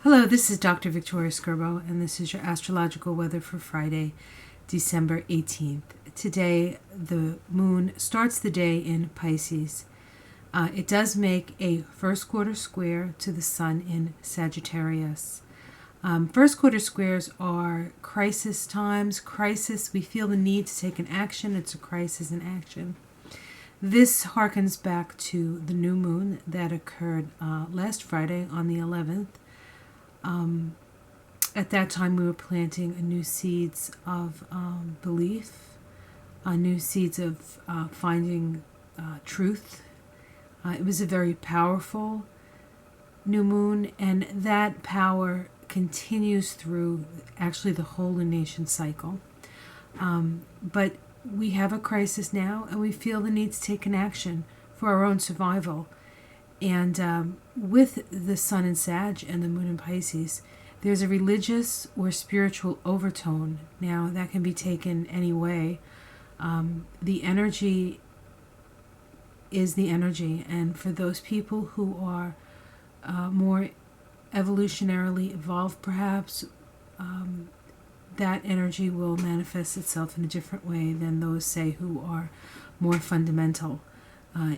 Hello, this is Dr. Victoria Skirbo, and this is your astrological weather for Friday, December 18th. Today, the moon starts the day in Pisces. It does make a first quarter square to the sun in Sagittarius. First quarter squares are crisis times. We feel the need to take an action. It's a crisis in action. This harkens back to the new moon that occurred last Friday on the 11th. At that time, we were planting new seeds of belief, new seeds of finding truth. It was a very powerful new moon, and that power continues through actually the whole lunation cycle. But we have a crisis now, and we feel the need to take an action for our own survival. And with the sun in Sag and the moon in Pisces, there's a religious or spiritual overtone. Now, that can be taken any way. The energy is the energy. And for those people who are more evolutionarily evolved, perhaps, that energy will manifest itself in a different way than those, say, who are more fundamental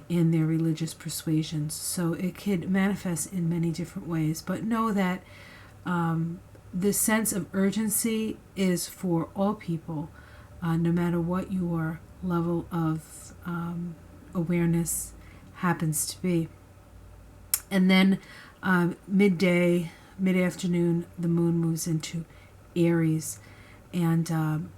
in their religious persuasions. So it could manifest in many different ways. But know that the sense of urgency is for all people, no matter what your level of awareness happens to be. And then mid-afternoon, the moon moves into Aries, and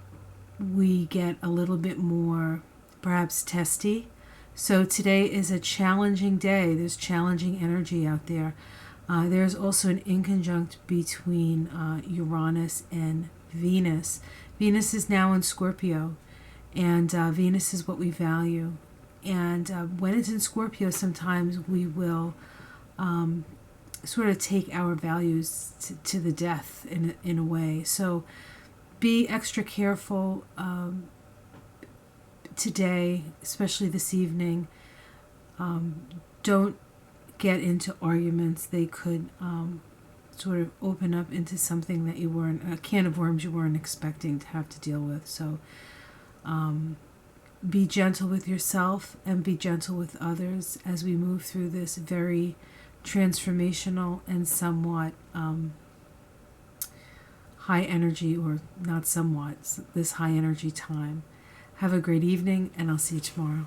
we get a little bit more, perhaps, testy. So today is a challenging day. There's challenging energy out there. There's also an inconjunct between Uranus and Venus. Venus is now in Scorpio, and Venus is what we value. And when it's in Scorpio, sometimes we will sort of take our values to the death in a way. So be extra careful today, especially this evening. Don't get into arguments. They could sort of open up into something that you weren't, a can of worms you weren't expecting to have to deal with. So be gentle with yourself and be gentle with others as we move through this very transformational and somewhat high energy, or not somewhat, this high energy time. Have a great evening, and I'll see you tomorrow.